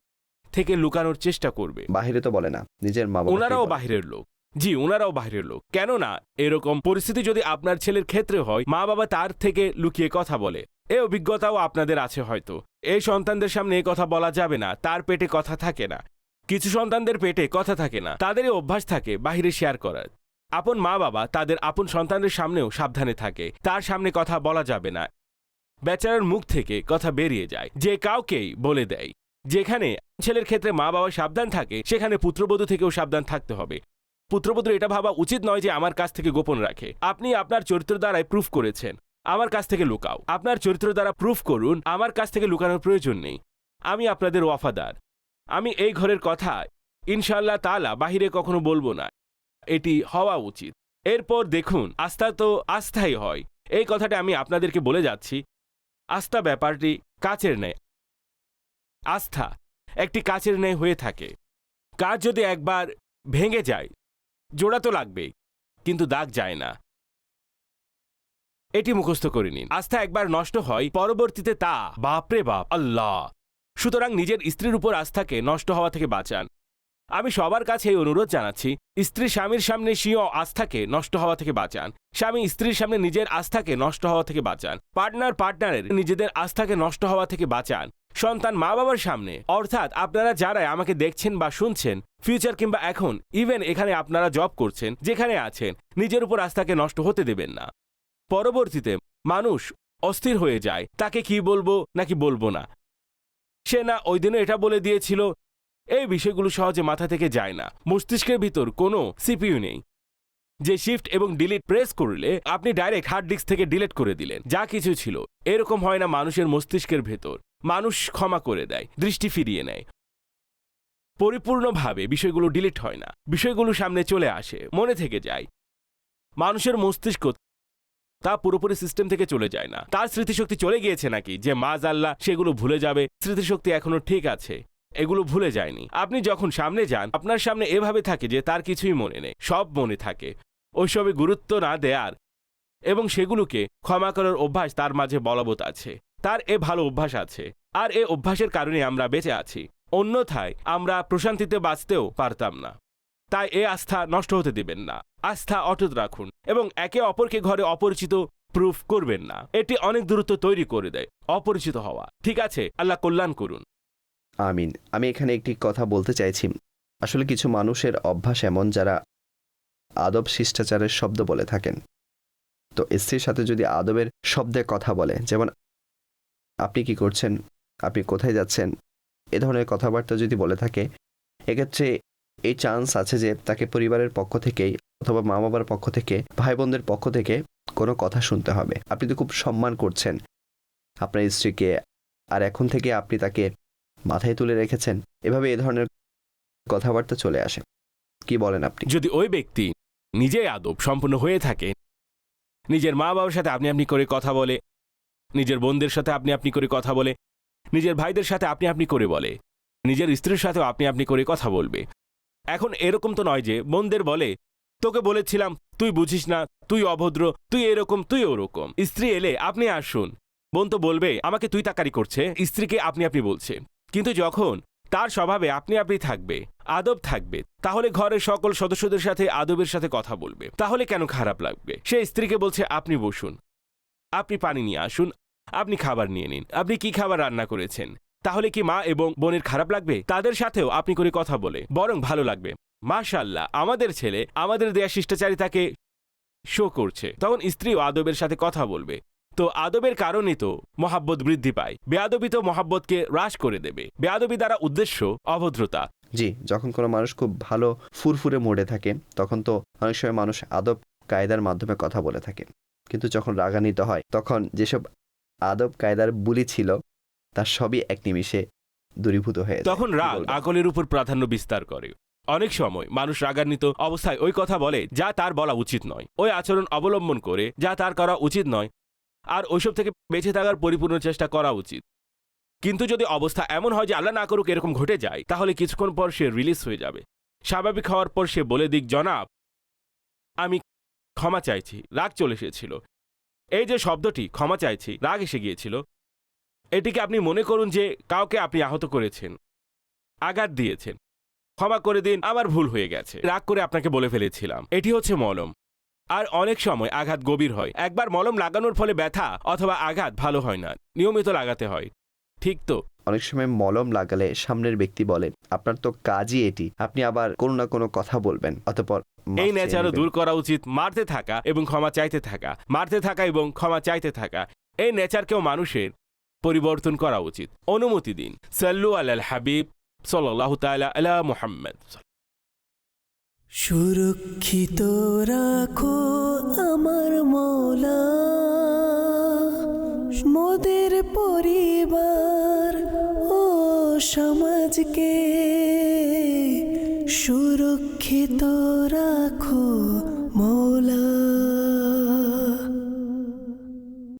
থেকে লুকানোর চেষ্টা করবে। বাহিরে তো বলে না, নিজের মা বাবা। ওনারাও বাহিরের লোক, জি ওনারাও বাহিরের লোক। কেননা এরকম পরিস্থিতি যদি আপনার ছেলের ক্ষেত্রে হয়, মা বাবা তার থেকে লুকিয়ে কথা বলে, এই অভিজ্ঞতাও আপনাদের আছে হয়তো। এই সন্তানদের সামনে এই কথা বলা যাবে না, তার পেটে কথা থাকে না। কিছু সন্তানদের পেটে কথা থাকে না, তাদেরই অভ্যাস থাকে বাহিরে শেয়ার করার। আপন মা বাবা তাদের আপন সন্তানের সামনেও সাবধানে থাকে, তার সামনে কথা বলা যাবে না। বেচারার মুখ থেকে কথা বেরিয়ে যায়, যে কাউকেই বলে দেয়। যেখানে ছেলের ক্ষেত্রে মা বাবা সাবধান থাকে, সেখানে পুত্রবধূ থেকেও সাবধান থাকতে হবে। পুত্রবধূর এটা ভাবা উচিত নয় যে আমার কাছ থেকে গোপন রাখে। আপনি আপনার চরিত্র দ্বারাই প্রুফ করেছেন, আমার কাছ থেকে লুকাও। আপনার চরিত্র দ্বারা প্রুফ করুন, আমার কাছ থেকে লুকানোর প্রয়োজন নেই। আমি আপনাদের ওয়াফাদার, আমি এই ঘরের কথা ইনশাআল্লাহ তাআলা বাহিরে কখনো বলবো না, এটি হওয়া উচিত। এরপর দেখুন, আস্থা তো আস্থাই হয়। এই কথাটা আমি আপনাদেরকে বলে যাচ্ছি, আস্থা ব্যাপারটি কাচের ন্যায়। আস্থা একটি কাচের ন্যায় হয়ে থাকে। কাচ যদি একবার ভেঙে যায়, জোড়া তো লাগবেই, কিন্তু দাগ যায় না। এটি মুখস্থ করে নিন। আস্থা একবার নষ্ট হয়, পরবর্তীতে তা বাপরে বাপ আল্লাহ। সুতরাং নিজের স্ত্রীর উপর আস্থাকে নষ্ট হওয়া থেকে বাঁচান। আমি সবার কাছে এই অনুরোধ জানাচ্ছি, স্ত্রী স্বামীর সামনে স্বীয় আস্থাকে নষ্ট হওয়া থেকে বাঁচান, স্বামী স্ত্রীর সামনে নিজের আস্থাকে নষ্ট হওয়া থেকে বাঁচান, পার্টনারের নিজেদের আস্থাকে নষ্ট হওয়া থেকে বাঁচান, সন্তান মা বাবার সামনে, অর্থাৎ আপনারা যারা আমাকে দেখছেন বা শুনছেন, ফিউচার কিংবা এখন, ইভেন এখানে আপনারা জব করছেন, যেখানে আছেন, নিজের উপর আস্থাকে নষ্ট হতে দেবেন না। পরবর্তীতে মানুষ অস্থির হয়ে যায়, তাকে কি বলবো নাকি বলবো না। সে না ওই দিনও এটা বলে দিয়েছিল। এই বিষয়গুলো সহজে মাথা থেকে যায় না। মস্তিষ্কের ভিতর কোনো সিপিইউ নেই যে শিফট এবং ডিলিট প্রেস করলে আপনি ডাইরেক্ট হার্ড ডিস্ক থেকে ডিলিট করে দিলেন যা কিছু ছিল। এরকম হয় না মানুষের মস্তিষ্কের ভেতর। মানুষ ক্ষমা করে দেয়, দৃষ্টি ফিরিয়ে নেয়। পরিপূর্ণভাবে বিষয়গুলো ডিলিট হয় না, বিষয়গুলো সামনে চলে আসে, মনে থেকে যায়। মানুষের মস্তিষ্ক তা পুরোপুরি সিস্টেম থেকে চলে যায় না। তার স্মৃতিশক্তি চলে গিয়েছে নাকি যে মাযআল্লাহ সেগুলো ভুলে যাবে? স্মৃতিশক্তি এখনো ঠিক আছে, এগুলো ভুলে যায়নি। আপনি যখন সামনে যান, আপনার সামনে এভাবে থাকে যে তার কিছুই মনে নেই, সব মনে থাকে। ওইসবে গুরুত্ব না দেয়ার এবং সেগুলোকে ক্ষমা করার অভ্যাস তার মাঝে বলবৎ আছে। তার এ ভালো অভ্যাস আছে, আর এ অভ্যাসের কারণে আমরা বেঁচে আছি। অন্যথায় আমরা প্রশান্তিতে বাঁচতেও পারতাম না। তাই এ আস্থা নষ্ট হতে দিবেন না, আস্থা অটুট রাখুন এবং একে অপরকে ঘরে অপরিচিত প্রুফ করবেন না। এটি অনেক দূরত্ব তৈরি করে দেয়, অপরিচিত হওয়া। ঠিক আছে, আল্লাহ কল্যাণ করুন। আমিন। আমি এখানে একটি কথা বলতে চাইছি। আসলে কিছু মানুষের অভ্যাস এমন যারা আদব শিষ্টাচারের শব্দ বলে থাকেন। তো স্ত্রীর সাথে যদি আদবের শব্দে কথা বলে, যেমন আপনি কি করছেন, আপনি কোথায় যাচ্ছেন, এ ধরনের কথাবার্তা যদি বলে থাকে, এক্ষেত্রে এই চান্স আছে যে তাকে পরিবারের পক্ষ থেকেই অথবা মা বাবার পক্ষ থেকে, ভাই বোনদের পক্ষ থেকে কোনো কথা শুনতে হবে। আপনি তো খুব সম্মান করছেন আপনার স্ত্রীকে, আর এখন থেকে আপনি তাকে মাথায় তুলে রেখেছেন, এভাবে এ ধরনের কথাবার্তা চলে আসে। কি বলেন আপনি? যদি ওই ব্যক্তি নিজেই আদব সম্পূর্ণ হয়ে থাকে, নিজের মা বাবার সাথে আপনি আপনি করে কথা বলে, নিজের বোনদের সাথে আপনি আপনি করে কথা বলে, নিজের ভাইদের সাথে আপনি আপনি করে বলে, নিজের স্ত্রীর সাথেও আপনি আপনি করে কথা বলবে। এখন এরকম তো নয় যে বোনদের বলে, তোকে বলেছিলাম, তুই বুঝিস না, তুই অভদ্র, তুই এরকম, তুই ওরকম। স্ত্রী এলে আপনি আসুন, বোন তো বলবে আমাকে তুই তাকারি করছে, স্ত্রীকে আপনি আপনি বলছে। কিন্তু যখন তার স্বভাবে আপনি আপনি থাকবে, আদব থাকবে, তাহলে ঘরের সকল সদস্যদের সাথে আদবের সাথে কথা বলবে। তাহলে কেন খারাপ লাগবে? সে স্ত্রীকে বলছে আপনি বসুন, আপনি পানি নিয়ে আসুন, আপনি খাবার নিয়ে নিন, আপনি কি খাবার রান্না করেছেন। তাহলে কি মা এবং বোনের খারাপ লাগবে? তাদের সাথেও আপনি করে কথা বলে বরং ভালো লাগবে। মাশাআল্লাহ, আমাদের ছেলে আমাদের দেয়া শিষ্টাচারিতাকে শো করছে। তখন স্ত্রীও আদবের সাথে কথা বলবে। তো আদবের কারণে তো মহাব্বত বৃদ্ধি পায়। বেয়াদবি তো মহাব্বতকে হ্রাস করে দেবে। বেয়াদবি দ্বারা উদ্দেশ্য অভদ্রতা। জি, যখন কোনো মানুষ খুব ভালো ফুরফুরে মোড়ে থাকে, তখন তো অনেক সময় মানুষ আদব কায়দার মাধ্যমে কথা বলে থাকে। কিন্তু যখন রাগান্বিত হয়, তখন যেসব আদব কায়দার বুলি ছিল তার সবই এক নিমিষে দূরীভূত হয়ে যায়। তখন রাগ আকলের উপর প্রাধান্য বিস্তার করে। অনেক সময় মানুষ রাগান্বিত অবস্থায় ওই কথা বলে যা তার বলা উচিত নয়, ওই আচরণ অবলম্বন করে যা তার করা উচিত নয়, আর ওইসব থেকে বেঁচে থাকার পরিপূর্ণ চেষ্টা করা উচিত। কিন্তু যদি অবস্থা এমন হয় যে আল্লাহ না করুক এরকম ঘটে যায়, তাহলে কিছুক্ষণ পর সে রিলিজ হয়ে যাবে। স্বাভাবিক হওয়ার পর সে বলে দিক, জনাব আমি ক্ষমা চাইছি, রাগ চলে এসেছিল। এই যে শব্দটি ক্ষমা চাইছি, রাগ এসে গিয়েছিল, এটিকে আপনি মনে করুন যে কাউকে আপনি আহত করেছেন, আঘাত দিয়েছেন, ক্ষমা করে দিন, আমার ভুল হয়ে গেছে, রাগ করে আপনাকে বলে ফেলেছিলাম। এটি হচ্ছে মলম। আর অনেক সময় আঘাত গভীর হয়। একবার মলম লাগানোর ফলে ব্যথা অথবা আঘাত ভালো হয় না, নিয়মিত লাগাতে হয়। ঠিক তো? অনেক সময় মলম লাগালে সামনের ব্যক্তি বলে আপনার তো কাজই এটি, আপনি আবার কোনো না কোনো কথা বলবেন, অতঃপর এই নেচারও দূর করা উচিত। মারতে থাকা এবং ক্ষমা চাইতে থাকা, মারতে থাকা এবং ক্ষমা চাইতে থাকা, এই নেচারকেও মানুষের পরিবর্তন করা উচিত। অনুমতি দিন। সাল্লু আলাল হাবিব সাল্লাল্লাহু তাআলা আলা মুহাম্মদ। সুরক্ষিত রাখো আমার মৌলা মোদের পরিবার ও সমাজকে সুরক্ষিত রাখো